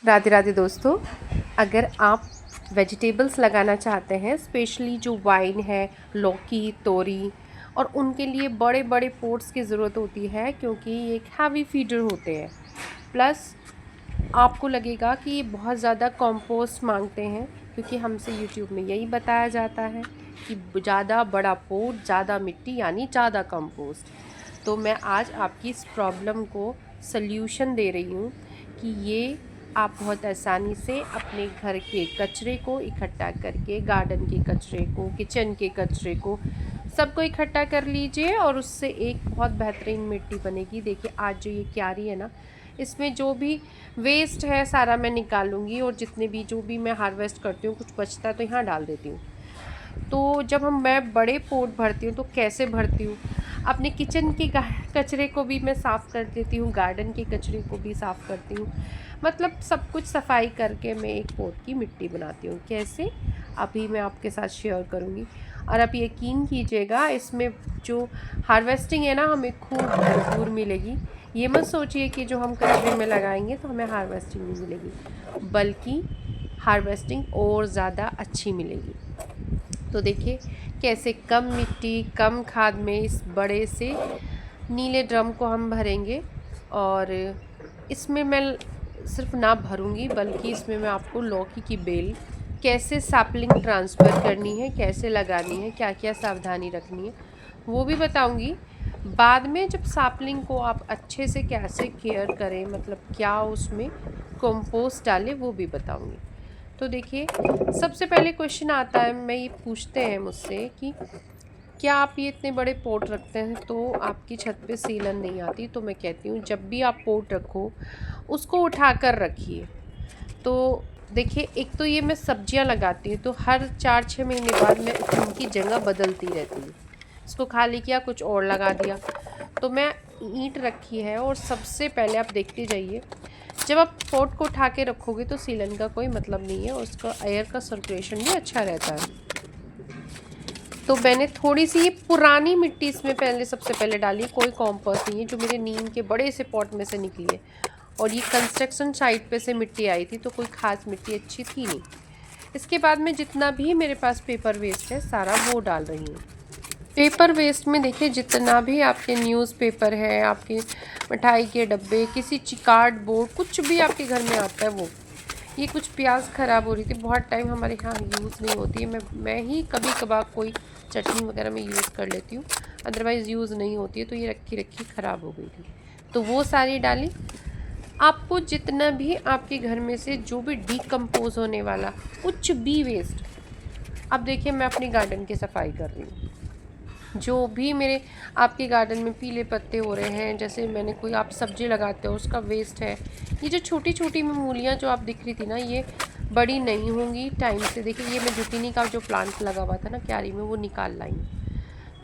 राधे राधे दोस्तों। अगर आप वेजिटेबल्स लगाना चाहते हैं, स्पेशली जो वाइन है, लौकी, तोरी, और उनके लिए बड़े बड़े पोट्स की ज़रूरत होती है क्योंकि ये एक हैवी फीडर होते हैं। प्लस आपको लगेगा कि ये बहुत ज़्यादा कंपोस्ट मांगते हैं क्योंकि हमसे यूट्यूब में यही बताया जाता है कि ज़्यादा बड़ा पोट, ज़्यादा मिट्टी यानी ज़्यादा कंपोस्ट। तो मैं आज आपकी इस प्रॉब्लम को सल्यूशन दे रही हूँ कि ये आप बहुत आसानी से अपने घर के कचरे को इकट्ठा करके, गार्डन के कचरे को, किचन के कचरे को, सबको इकट्ठा कर लीजिए और उससे एक बहुत बेहतरीन मिट्टी बनेगी। देखिए आज जो ये क्यारी है ना, इसमें जो भी वेस्ट है सारा मैं निकालूंगी और जितने भी जो भी मैं हार्वेस्ट करती हूँ, कुछ बचता है तो यहाँ डाल देती हूँ। तो जब मैं बड़े पोट भरती हूँ तो कैसे भरती हूँ, अपने किचन के कचरे को भी मैं साफ़ कर देती हूँ, गार्डन के कचरे को भी साफ़ करती हूँ। मतलब सब कुछ सफाई करके मैं एक पोट की मिट्टी बनाती हूँ। कैसे, अभी मैं आपके साथ शेयर करूँगी। और आप यकीन कीजिएगा, इसमें जो हार्वेस्टिंग है ना, हमें खूब भरपूर मिलेगी। ये मत सोचिए कि जो हम कचरे में लगाएंगे तो हमें हार्वेस्टिंग नहीं मिलेगी, बल्कि हार्वेस्टिंग और ज़्यादा अच्छी मिलेगी। तो देखिए कैसे कम मिट्टी, कम खाद में इस बड़े से नीले ड्रम को हम भरेंगे। और इसमें मैं सिर्फ ना भरूंगी बल्कि इसमें मैं आपको लौकी की बेल कैसे सैपलिंग ट्रांसफ़र करनी है, कैसे लगानी है, क्या क्या सावधानी रखनी है, वो भी बताऊंगी। बाद में जब सैपलिंग को आप अच्छे से कैसे केयर करें, मतलब क्या उसमें कंपोस्ट डालें, वो भी बताऊंगी। तो देखिए सबसे पहले क्वेश्चन आता है, मैं ये पूछते हैं मुझसे कि क्या आप ये इतने बड़े पोट रखते हैं तो आपकी छत पे सीलन नहीं आती। तो मैं कहती हूँ जब भी आप पोट रखो उसको उठा कर रखिए। तो देखिए एक तो ये मैं सब्जियां लगाती हूँ तो हर 4-6 महीने बाद मैं उनकी जगह बदलती रहती हूँ। इसको खाली किया, कुछ और लगा दिया। तो मैं ईंट रखी है और सबसे पहले आप देखते जाइए, जब आप पोट को उठा के रखोगे तो सीलन का कोई मतलब नहीं है, उसका एयर का सर्कुलेशन भी अच्छा रहता है। तो मैंने थोड़ी सी ये पुरानी मिट्टी इसमें पहले सबसे पहले डाली, कोई कॉम्पोस्ट नहीं है, जो मेरे नीम के बड़े से पॉट में से निकली है। और ये कंस्ट्रक्शन साइट पे से मिट्टी आई थी तो कोई ख़ास मिट्टी अच्छी थी नहीं। इसके बाद में जितना भी मेरे पास पेपर वेस्ट है सारा वो डाल रही हूँ। पेपर वेस्ट में देखिए जितना भी आपके न्यूज़पेपर है, आपके मिठाई के डब्बे, किसी कार्डबोर्ड, कुछ भी आपके घर में आता है वो। ये कुछ प्याज ख़राब हो रही थी, बहुत टाइम हमारे यहाँ यूज़ नहीं होती है। मैं ही कभी कभार कोई चटनी वगैरह में यूज़ कर लेती हूँ, अदरवाइज़ यूज़ नहीं होती है। तो ये रखी रखी ख़राब हो गई थी तो वो सारी डाली। आपको जितना भी आपके घर में से जो भी डिकम्पोज होने वाला कुछ भी वेस्ट, अब देखिए मैं अपनी गार्डन की सफाई कर रही हूँ। जो भी मेरे आपके गार्डन में पीले पत्ते हो रहे हैं, जैसे मैंने कोई आप सब्जी लगाते हो उसका वेस्ट है, ये जो छोटी छोटी मूलियाँ जो आप दिख रही थी ना, ये बड़ी नहीं होंगी टाइम से। देखिए ये मैं जुकीनी का जो प्लांट लगा हुआ था ना क्यारी में, वो निकाल लाई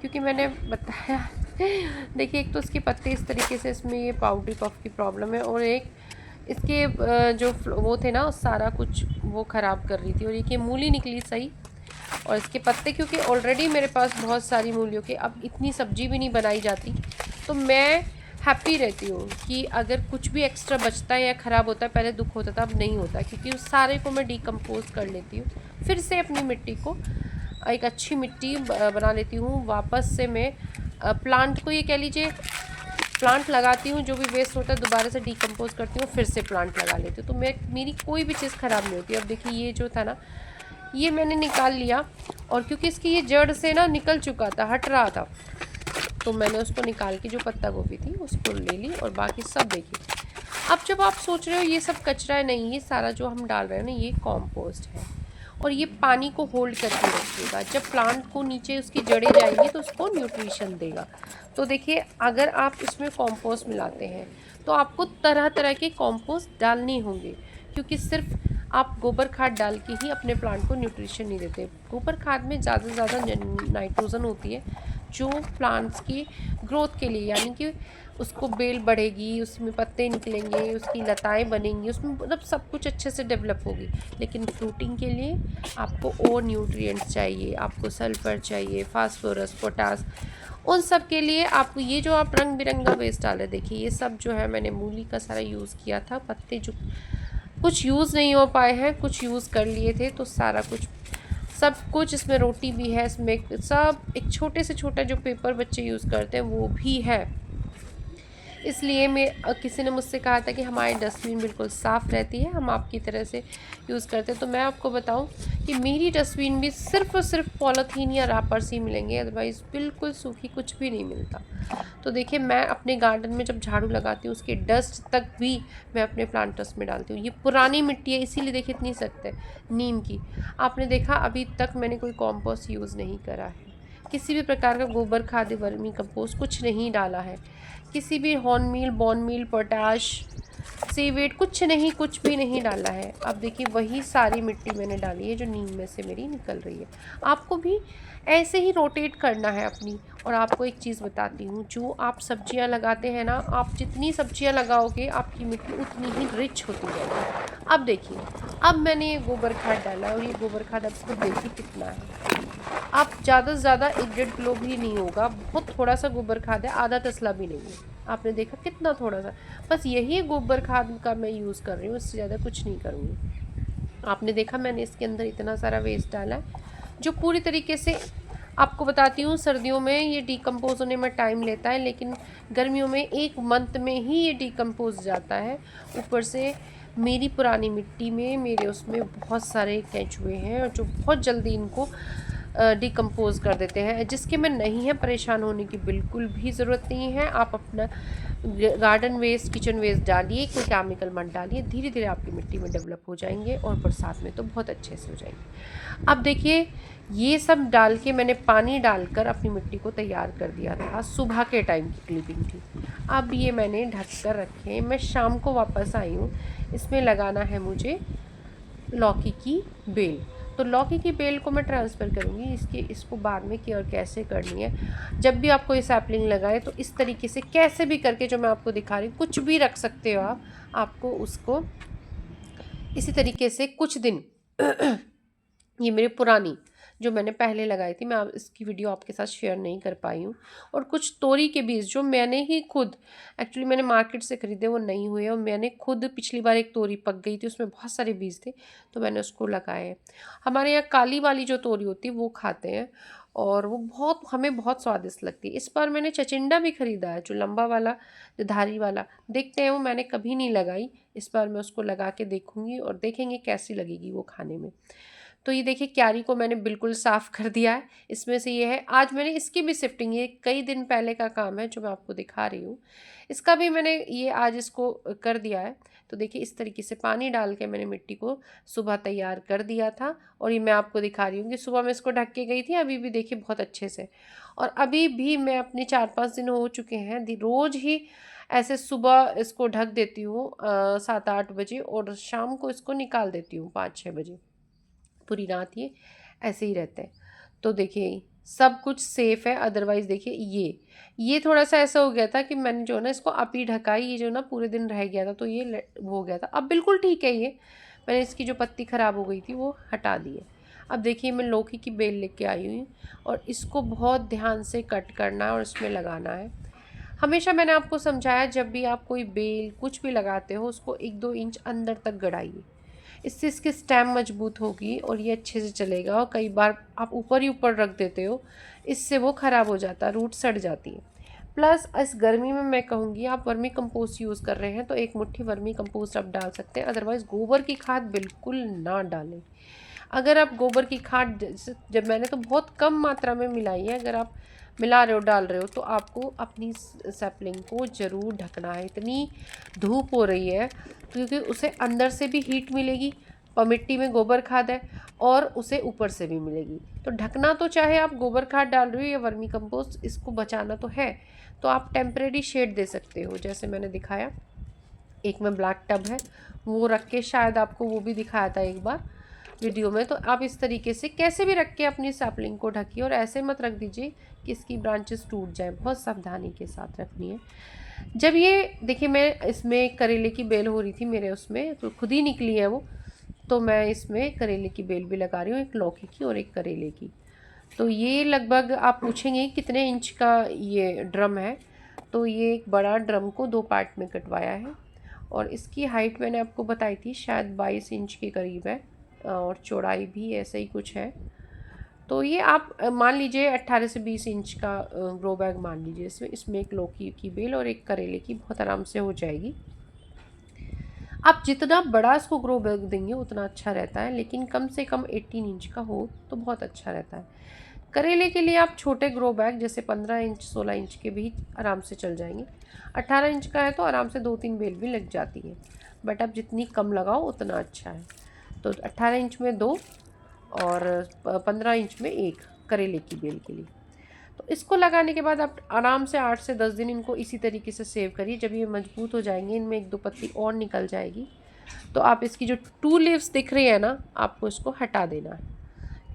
क्योंकि मैंने बताया देखिए एक तो इसके पत्ते इस तरीके से, इसमें ये पाउडरी कफ की प्रॉब्लम है, और एक इसके जो वो थे ना सारा कुछ वो ख़राब कर रही थी। और ये मूली निकली सही, और इसके पत्ते क्योंकि ऑलरेडी मेरे पास बहुत सारी मूलियों के, अब इतनी सब्जी भी नहीं बनाई जाती, तो मैं हैप्पी रहती हूँ कि अगर कुछ भी एक्स्ट्रा बचता है या ख़राब होता है, पहले दुख होता था अब नहीं होता, क्योंकि उस सारे को मैं डिकम्पोज कर लेती हूँ, फिर से अपनी मिट्टी को एक अच्छी मिट्टी बना लेती हूँ। वापस से मैं प्लांट को, ये कह लीजिए प्लांट लगाती हूँ, जो भी वेस्ट होता है दोबारा से डिकम्पोज करती हूँ, फिर से प्लांट लगा लेती हूँ। तो मेरी कोई भी चीज़ ख़राब नहीं होती। अब देखिए ये जो था ना, ये मैंने निकाल लिया, और क्योंकि इसकी ये जड़ से ना निकल चुका था, हट रहा था, तो मैंने उसको निकाल के जो पत्ता गोभी थी उसको ले ली, और बाकी सब देखिए। अब जब आप सोच रहे हो ये सब कचरा है, नहीं, ये सारा जो हम डाल रहे हैं ना ये कॉम्पोस्ट है, और ये पानी को होल्ड करके रखिएगा। जब प्लांट को नीचे उसकी जड़ें जाएंगी तो उसको न्यूट्रिशन देगा। तो देखिए अगर आप इसमें कॉम्पोस्ट मिलाते हैं तो आपको तरह तरह के कॉम्पोस्ट डालने होंगे, क्योंकि सिर्फ आप गोबर खाद डाल के ही अपने प्लांट को न्यूट्रिशन नहीं देते। गोबर खाद में ज़्यादा से ज़्यादा नाइट्रोजन होती है, जो प्लांट्स की ग्रोथ के लिए, यानी कि उसको बेल बढ़ेगी, उसमें पत्ते निकलेंगे, उसकी लताएं बनेंगी, उसमें मतलब सब कुछ अच्छे से डेवलप होगी। लेकिन फ्रूटिंग के लिए आपको और न्यूट्रिएंट्स चाहिए, आपको सल्फर चाहिए, फास्फोरस, पोटास, उन सब के लिए आपको ये जो आप रंग बिरंगा वेस्ट डाले, देखिए ये सब जो है मैंने मूली का सारा यूज़ किया था। पत्ते जो कुछ यूज़ नहीं हो पाए हैं, कुछ यूज़ कर लिए थे, तो सारा कुछ सब कुछ इसमें, रोटी भी है इसमें, सब एक छोटे से छोटा जो पेपर बच्चे यूज़ करते हैं वो भी है। इसलिए किसी ने मुझसे कहा था कि हमारी डस्टबिन बिल्कुल साफ़ रहती है, हम आपकी तरह से यूज़ करते हैं। तो मैं आपको बताऊं कि मेरी डस्टबिन भी सिर्फ़ और सिर्फ पॉलीथीन या रैपर्स ही मिलेंगे, अदरवाइज़ बिल्कुल सूखी कुछ भी नहीं मिलता। तो देखिए, मैं अपने गार्डन में जब झाड़ू लगाती हूँ उसकी डस्ट तक भी मैं अपने प्लांटर्स में डालती हूँ। ये पुरानी मिट्टी है, इसीलिए देखिए इतनी सख्त है, नीम की। आपने देखा अभी तक मैंने कोई कॉम्पोस्ट यूज़ नहीं करा है, किसी भी प्रकार का गोबर खाद, वर्मी कंपोस्ट कुछ नहीं डाला है, किसी भी हॉर्न मील, बॉन मील, पोटाश, सीवेट कुछ नहीं, कुछ भी नहीं डाला है। अब देखिए वही सारी मिट्टी मैंने डाली है जो नीम में से मेरी निकल रही है। आपको भी ऐसे ही रोटेट करना है अपनी। और आपको एक चीज़ बताती हूँ, जो आप सब्जियाँ लगाते हैं ना, आप जितनी सब्जियाँ लगाओगे आपकी मिट्टी उतनी ही रिच होती जाएगी। अब देखिए, अब मैंने ये गोबर खाद डाला है और ये गोबर खाद अब इसको देखिए कितना है। आप ज़्यादा से ज़्यादा 1-1.5 किलो भी नहीं होगा, बहुत थोड़ा सा गोबर खाद है, आधा तसला भी नहीं है। आपने देखा कितना थोड़ा सा, बस यही गोबर खाद का मैं यूज़ कर रही हूँ, इससे ज़्यादा कुछ नहीं करूँगी। आपने देखा मैंने इसके अंदर इतना सारा वेस्ट डाला है जो पूरी तरीके से, आपको बताती हूँ, सर्दियों में ये डिकम्पोज होने में टाइम लेता है, लेकिन गर्मियों में 1 मंथ में ही ये डिकम्पोज जाता है। ऊपर से मेरी पुरानी मिट्टी में, मेरे उसमें बहुत सारे केंचुए हैं और जो बहुत जल्दी इनको डिकम्पोज कर देते हैं, जिसके में नहीं है परेशान होने की बिल्कुल भी ज़रूरत नहीं है। आप अपना गार्डन वेस्ट, किचन वेस्ट डालिए, कोई केमिकल मत डालिए, धीरे धीरे आपकी मिट्टी में डेवलप हो जाएंगे और बरसात में तो बहुत अच्छे से हो जाएंगे। अब देखिए, ये सब डाल के मैंने पानी डालकर अपनी मिट्टी को तैयार कर दिया था, सुबह के टाइम की क्लिपिंग थी। अब ये मैंने ढक कर रखे, मैं शाम को वापस आई हूँ। इसमें लगाना है मुझे लौकी की बेल। तो लौकी की बेल को मैं ट्रांसफ़र करूँगी, इसको बाद में केयर कैसे करनी है। जब भी आपको ये सैपलिंग लगाए तो इस तरीके से कैसे भी करके, जो मैं आपको दिखा रही हूँ, कुछ भी रख सकते हो आप। आपको उसको इसी तरीके से कुछ दिन ये मेरी पुरानी जो मैंने पहले लगाई थी, मैं इसकी वीडियो आपके साथ शेयर नहीं कर पाई हूँ। और कुछ तोरी के बीज जो मैंने ही खुद, एक्चुअली मैंने मार्केट से ख़रीदे, वो नहीं हुए, और मैंने खुद पिछली बार एक तोरी पक गई थी, उसमें बहुत सारे बीज थे, तो मैंने उसको लगाए। हमारे यहाँ काली वाली जो तोरी होती है वो खाते हैं और वो हमें बहुत स्वादिष्ट लगती है। इस बार मैंने चचिंडा भी ख़रीदा है, जो लंबा वाला, जो धारी वाला, देखते हैं, वो मैंने कभी नहीं लगाई। इस बार मैं उसको लगा के देखूँगी और देखेंगे कैसी लगेगी वो खाने में। तो ये देखिए, क्यारी को मैंने बिल्कुल साफ़ कर दिया है। इसमें से ये है, आज मैंने इसकी भी शिफ्टिंग, ये कई दिन पहले का काम है जो मैं आपको दिखा रही हूँ, इसका भी मैंने ये आज इसको कर दिया है। तो देखिए, इस तरीके से पानी डाल के मैंने मिट्टी को सुबह तैयार कर दिया था और ये मैं आपको दिखा रही हूँ कि सुबह मैं इसको ढक के गई थी, अभी भी देखिए बहुत अच्छे से। और अभी भी मैं अपने 4-5 दिन हो चुके हैं, रोज़ ही ऐसे सुबह इसको ढक देती हूँ 7-8 बजे, और शाम को इसको निकाल देती हूँ 5-6 बजे। पूरी रात ये ऐसे ही रहते हैं। तो देखिए, सब कुछ सेफ़ है। अदरवाइज़ देखिए, ये थोड़ा सा ऐसा हो गया था कि मैंने जो ना इसको आप ही ढकाई, ये जो ना पूरे दिन रह गया था, तो ये वो हो गया था। अब बिल्कुल ठीक है ये, मैंने इसकी जो पत्ती ख़राब हो गई थी वो हटा दी है। अब देखिए, मैं लौकी की बेल लेके आई हुई हूँ और इसको बहुत ध्यान से कट करना है और इसमें लगाना है। हमेशा मैंने आपको समझाया, जब भी आप कोई बेल कुछ भी लगाते हो, उसको 1-2 इंच अंदर तक गड़ाइए, इससे इसकी स्टेम मजबूत होगी और ये अच्छे से चलेगा। और कई बार आप ऊपर ही ऊपर रख देते हो, इससे वो ख़राब हो जाता है, रूट सड़ जाती है। प्लस इस गर्मी में मैं कहूँगी, आप वर्मी कंपोस्ट यूज़ कर रहे हैं तो एक मुट्ठी वर्मी कंपोस्ट आप डाल सकते हैं, अदरवाइज़ गोबर की खाद बिल्कुल ना डालें। अगर आप गोबर की खाद, जब मैंने तो बहुत कम मात्रा में मिलाई है, अगर आप मिला रहे हो, डाल रहे हो, तो आपको अपनी सैपलिंग को ज़रूर ढकना है। इतनी धूप हो रही है क्योंकि उसे अंदर से भी हीट मिलेगी, और मिट्टी में गोबर खाद है, और उसे ऊपर से भी मिलेगी। तो ढकना तो, चाहे आप गोबर खाद डाल रहे हो या वर्मी कंपोस्ट, इसको बचाना तो है। तो आप टेम्परेरी शेड दे सकते हो, जैसे मैंने दिखाया। एक में ब्लैक टब है, वो रख के, शायद आपको वो भी दिखाया था एक बार वीडियो में। तो आप इस तरीके से कैसे भी रख के अपनी सैपलिंग को ढकिए, और ऐसे मत रख दीजिए कि इसकी ब्रांचेस टूट जाए, बहुत सावधानी के साथ रखनी है। जब ये देखिए, मैं इसमें करेले की बेल हो रही थी मेरे उसमें, तो खुद ही निकली है वो, तो मैं इसमें करेले की बेल भी लगा रही हूँ, एक लौकी की और एक करेले की। तो ये लगभग, आप पूछेंगे कितने इंच का ये ड्रम है, तो ये एक बड़ा ड्रम को 2 पार्ट में कटवाया है और इसकी हाइट मैंने आपको बताई थी शायद 22 इंच के करीब है, और चौड़ाई भी ऐसे ही कुछ है। तो ये आप मान लीजिए 18 से 20 इंच का ग्रो बैग मान लीजिए। इसमें एक लौकी की बेल और एक करेले की बहुत आराम से हो जाएगी। आप जितना बड़ा इसको ग्रो बैग देंगे उतना अच्छा रहता है, लेकिन कम से कम 18 इंच का हो तो बहुत अच्छा रहता है। करेले के लिए आप छोटे ग्रो बैग जैसे 15 इंच 16 इंच के भी आराम से चल जाएंगे। 18 इंच का है तो आराम से 2-3 बेल भी लग जाती है, बट आप जितनी कम लगाओ उतना अच्छा है। तो 18 इंच में 2 और 15 इंच में 1 करेले की बेल के लिए। तो इसको लगाने के बाद आप आराम से 8 से 10 दिन इनको इसी तरीके से सेव करिए। जब ये मजबूत हो जाएंगे, इनमें 1-2 पत्ती और निकल जाएगी, तो आप इसकी जो 2 लीव्स दिख रही है ना, आपको इसको हटा देना है।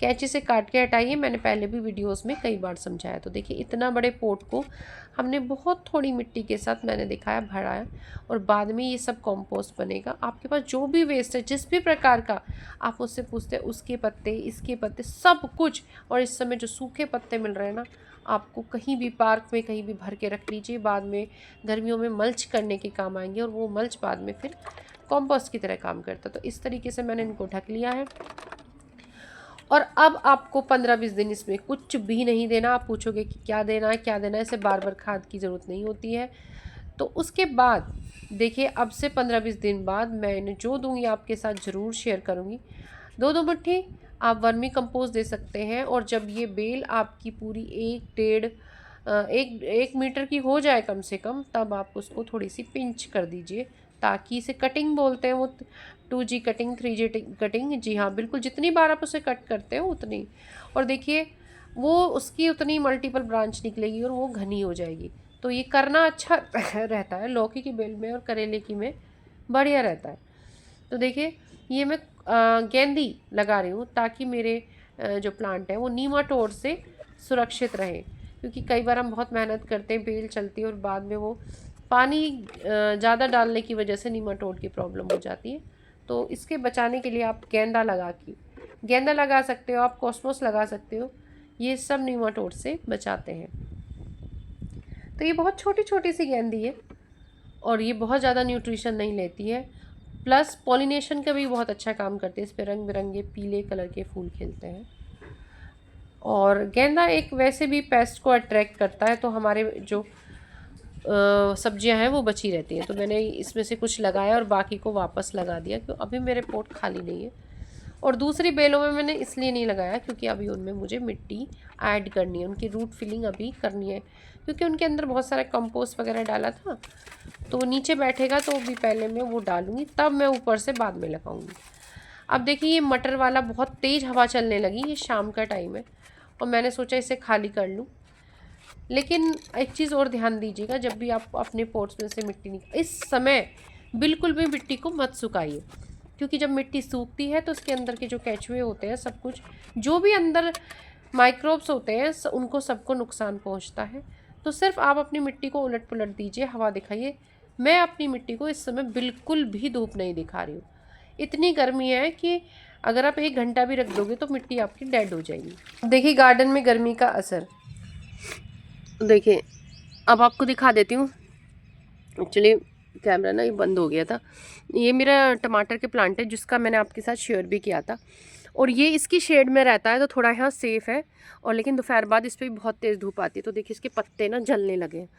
कैंची से काट के हटाइए, मैंने पहले भी वीडियोस में कई बार समझाया। तो देखिए इतना बड़े पोट को हमने बहुत थोड़ी मिट्टी के साथ मैंने दिखाया भराया, और बाद में ये सब कंपोस्ट बनेगा। आपके पास जो भी वेस्ट है जिस भी प्रकार का, आप उससे पूछते हैं उसके पत्ते, इसके पत्ते, सब कुछ। और इस समय जो सूखे पत्ते मिल रहे हैं ना, आपको कहीं भी पार्क में कहीं भी भर के रख लीजिए, बाद में गर्मियों में मल्च करने के काम आएंगे, और वो मल्च बाद में फिर कंपोस्ट की तरह काम करता। तो इस तरीके से मैंने इनको ढक लिया है। और अब आपको 15-20 दिन इसमें कुछ भी नहीं देना। आप पूछोगे कि क्या देना है क्या देना है, इसे बार बार खाद की ज़रूरत नहीं होती है। तो उसके बाद देखिए, अब से 15-20 दिन बाद मैं इन्हें जो दूंगी आपके साथ ज़रूर शेयर करूँगी। 2-2 मुट्ठी आप वर्मी कंपोस्ट दे सकते हैं, और जब ये बेल आपकी पूरी 1 मीटर की हो जाए कम से कम, तब आप उसको थोड़ी सी पिंच कर दीजिए, ताकि इसे कटिंग बोलते हैं, वो 2G कटिंग 3G कटिंग। जी हाँ, बिल्कुल जितनी बार आप उसे कट करते हो उतनी। और देखिए वो उसकी उतनी मल्टीपल ब्रांच निकलेगी और वो घनी हो जाएगी। तो ये करना अच्छा रहता है, लौकी की बेल में और करेले की में बढ़िया रहता है। तो देखिए ये मैं गेंदी लगा रही हूँ, ताकि मेरे जो प्लांट है वो नीमाटोड से सुरक्षित रहे। क्योंकि कई बार हम बहुत मेहनत करते हैं, बेल चलती है, और बाद में वो पानी ज़्यादा डालने की वजह से नीमाटोड की प्रॉब्लम हो जाती है। तो इसके बचाने के लिए आप गेंदा लगा सकते हो, आप कॉस्मोस लगा सकते हो। ये सब नीमाटोड से बचाते हैं। तो ये बहुत छोटी छोटी सी गेंदी है, और ये बहुत ज़्यादा न्यूट्रिशन नहीं लेती है, प्लस पॉलिनेशन का भी बहुत अच्छा काम करती है। इस पर रंग बिरंगे पीले कलर के फूल खिलते हैं। और गेंदा एक वैसे भी पेस्ट को अट्रैक्ट करता है, तो हमारे जो सब्जियां हैं वो बची रहती हैं। तो मैंने इसमें से कुछ लगाया और बाकी को वापस लगा दिया, क्योंकि अभी मेरे पोट खाली नहीं है। और दूसरी बेलों में मैंने इसलिए नहीं लगाया क्योंकि अभी उनमें मुझे मिट्टी ऐड करनी है, उनकी रूट फिलिंग अभी करनी है, क्योंकि उनके अंदर बहुत सारा कंपोस्ट वगैरह डाला था। तो वो नीचे बैठेगा, तो भी पहले मैं वो डालूँगी, तब मैं ऊपर से बाद में लगाऊँगी। अब देखिए ये मटर वाला बहुत तेज़ हवा चलने लगी, ये शाम का टाइम है, और मैंने सोचा इसे खाली कर लूँ। लेकिन एक चीज़ और ध्यान दीजिएगा, जब भी आप अपने पोट्स में से मिट्टी निकाल, इस समय बिल्कुल भी मिट्टी को मत सुखाइए, क्योंकि जब मिट्टी सूखती है तो उसके अंदर के जो केचुए होते हैं, सब कुछ जो भी अंदर माइक्रोब्स होते हैं, उनको सबको नुकसान पहुंचता है। तो सिर्फ आप अपनी मिट्टी को उलट पुलट दीजिए, हवा दिखाइए। मैं अपनी मिट्टी को इस समय बिल्कुल भी धूप नहीं दिखा रही हूँ। इतनी गर्मी है कि अगर आप 1 घंटा भी रख दोगे तो मिट्टी आपकी डेड हो जाएगी। देखिए गार्डन में गर्मी का असर, देखिए अब आपको दिखा देती हूँ। एक्चुअली कैमरा ना ये बंद हो गया था। ये मेरा टमाटर के प्लांट है, जिसका मैंने आपके साथ शेयर भी किया था, और ये इसकी शेड में रहता है तो थोड़ा यहाँ सेफ़ है। और लेकिन दोपहर बाद इस पर भी बहुत तेज़ धूप आती है, तो देखिए इसके पत्ते ना जलने लगे हैं,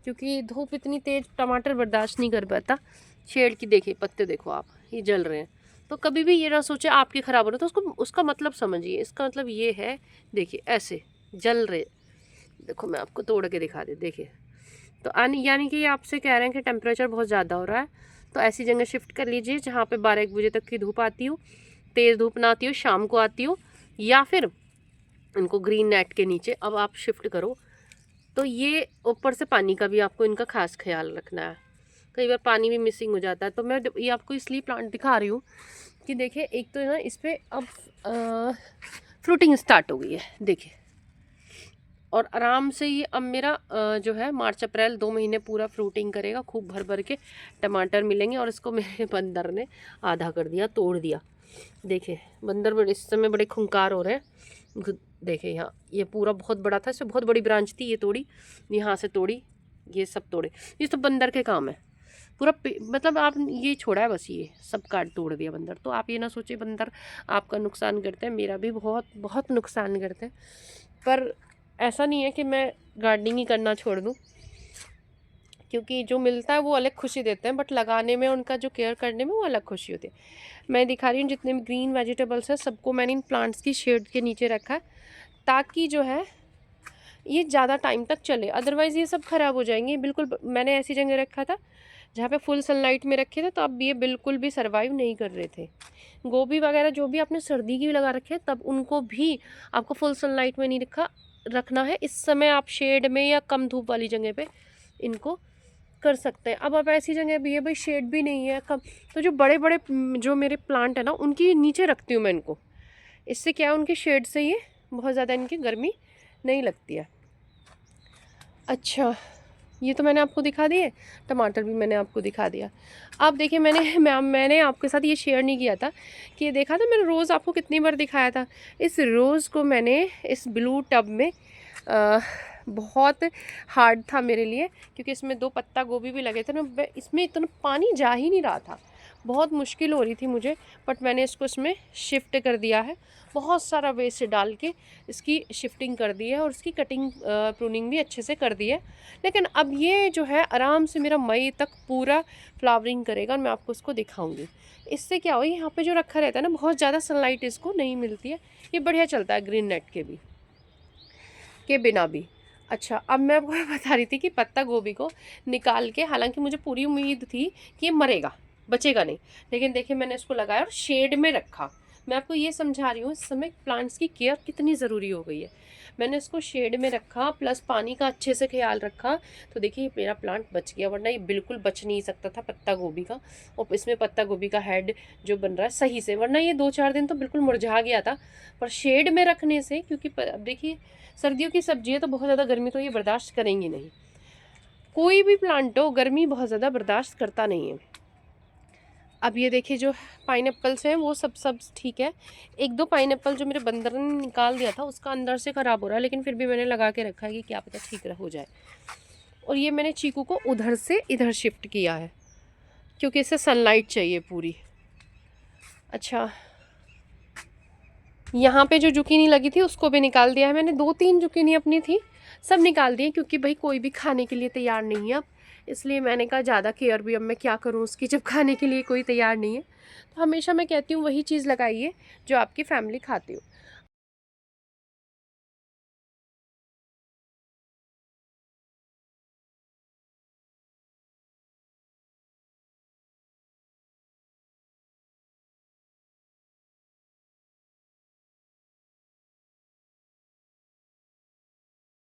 क्योंकि धूप इतनी तेज़ टमाटर बर्दाश्त नहीं कर पाता। शेड की देखिए पत्ते देखो आप, ये जल रहे हैं। तो कभी भी ये ना सोचे आपके ख़राब हो रहे, तो उसका मतलब समझिए। इसका मतलब ये है, देखिए ऐसे जल रहे, देखो मैं आपको तोड़ के दिखा दे, देखिए। तो यानी कि ये आपसे कह रहे हैं कि टेम्परेचर बहुत ज़्यादा हो रहा है, तो ऐसी जगह शिफ्ट कर लीजिए जहाँ पे 12-1 बजे तक की धूप आती हो, तेज़ धूप ना आती हो, शाम को आती हो, या फिर इनको ग्रीन नेट के नीचे अब आप शिफ्ट करो। तो ये ऊपर से पानी का भी आपको इनका खास ख्याल रखना है, कई बार पानी भी मिसिंग हो जाता है। तो मैं ये आपको इसलिए प्लांट दिखा रही हूँ कि देखिए, एक तो ना इस पर अब फ्रूटिंग स्टार्ट हो गई है, देखिए। और आराम से ये अब मेरा जो है मार्च अप्रैल 2 महीने पूरा फ्रूटिंग करेगा, खूब भर भर के टमाटर मिलेंगे। और इसको मेरे बंदर ने आधा कर दिया, तोड़ दिया। देखिए बंदर बड़े इस समय बड़े खुंकार हो रहे हैं। देखिए यहाँ ये पूरा बहुत बड़ा था, इसमें बहुत बड़ी ब्रांच थी, ये तोड़ी, यहाँ से तोड़ी, ये सब तोड़े। ये तो बंदर के काम है। पूरा मतलब आप ये छोड़ा है बस, ये सब काट तोड़ दिया बंदर। तो आप ये ना सोचिए बंदर आपका नुकसान करते हैं, मेरा भी बहुत बहुत नुकसान करते हैं। पर ऐसा नहीं है कि मैं गार्डनिंग ही करना छोड़ दूँ, क्योंकि जो मिलता है वो अलग खुशी देते हैं, बट लगाने में, उनका जो केयर करने में वो अलग खुशी होती है। मैं दिखा रही हूँ जितने भी ग्रीन वेजिटेबल्स हैं सबको मैंने इन प्लांट्स की शेड के नीचे रखा है, ताकि जो है ये ज़्यादा टाइम तक चले, अदरवाइज़ ये सब ख़राब हो जाएंगे। बिल्कुल मैंने ऐसी जगह रखा था जहाँ पे फुल सनलाइट में रखे थे, तो अब ये बिल्कुल भी सर्वाइव नहीं कर रहे थे। गोभी वगैरह जो भी आपने सर्दी की लगा रखे तब उनको भी आपको फुल सनलाइट में नहीं रखना है। इस समय आप शेड में या कम धूप वाली जगह पे इनको कर सकते हैं। अब ऐसी जगह भी है भाई शेड भी नहीं है कम, तो जो बड़े बड़े जो मेरे प्लांट है ना उनकी नीचे रखती हूँ मैं इनको। इससे क्या है, उनकी शेड से ये बहुत ज़्यादा इनकी गर्मी नहीं लगती है। अच्छा, ये तो मैंने आपको दिखा दिए, टमाटर भी मैंने आपको दिखा दिया। अब देखिए मैंने आपके साथ ये शेयर नहीं किया था कि ये देखा था मैंने रोज़ आपको कितनी बार दिखाया था। इस रोज़ को मैंने इस ब्लू टब में बहुत हार्ड था मेरे लिए, क्योंकि इसमें 2 पत्ता गोभी भी लगे थे ना, इसमें इतना पानी जा ही नहीं रहा था, बहुत मुश्किल हो रही थी मुझे। बट मैंने इसको इसमें शिफ्ट कर दिया है, बहुत सारा वेस्ट डाल के इसकी शिफ्टिंग कर दी है और इसकी कटिंग प्रूनिंग भी अच्छे से कर दी है। लेकिन अब ये जो है आराम से मेरा मई तक पूरा फ्लावरिंग करेगा और मैं आपको इसको दिखाऊंगी। इससे क्या हो, यहाँ पे जो रखा रहता है ना, बहुत ज़्यादा सनलाइट इसको नहीं मिलती है, ये बढ़िया चलता है ग्रीन नेट के बिना भी। अच्छा, अब मैं आपको बता रही थी कि पत्ता गोभी को निकाल के, हालांकि मुझे पूरी उम्मीद थी कि ये मरेगा, बचेगा नहीं, लेकिन देखिए मैंने इसको लगाया और शेड में रखा। मैं आपको ये समझा रही हूँ इस समय प्लांट्स की केयर कितनी ज़रूरी हो गई है। मैंने इसको शेड में रखा, प्लस पानी का अच्छे से ख्याल रखा, तो देखिए मेरा प्लांट बच गया, वरना ये बिल्कुल बच नहीं सकता था पत्ता गोभी का। और इसमें पत्ता गोभी का हेड जो बन रहा है सही से, वरना ये 2-4 दिन तो बिल्कुल मुरझा गया था। पर शेड में रखने से, क्योंकि अब देखिए सर्दियों की सब्जी है तो बहुत ज़्यादा गर्मी तो ये बर्दाश्त करेंगी नहीं, कोई भी प्लांट हो गर्मी बहुत ज़्यादा बर्दाश्त करता नहीं है। अब ये देखिए जो पाइनएप्पल्स हैं वो सब ठीक है। 1-2 पाइनएप्पल जो मेरे बंदर ने निकाल दिया था उसका अंदर से ख़राब हो रहा है, लेकिन फिर भी मैंने लगा के रखा है कि क्या पता ठीक हो जाए। और ये मैंने चीकू को उधर से इधर शिफ्ट किया है, क्योंकि इसे सनलाइट चाहिए पूरी। अच्छा, यहाँ पे जो जुकीनी लगी थी उसको भी निकाल दिया है मैंने, 2-3 जुकीनी अपनी थी, सब निकाल दिए, क्योंकि भाई कोई भी खाने के लिए तैयार नहीं है अब, इसलिए मैंने कहा ज़्यादा केयर भी अब मैं क्या करूँ उसकी, जब खाने के लिए कोई तैयार नहीं है। तो हमेशा मैं कहती हूँ वही चीज़ लगाइए जो आपकी फैमिली खाती हो।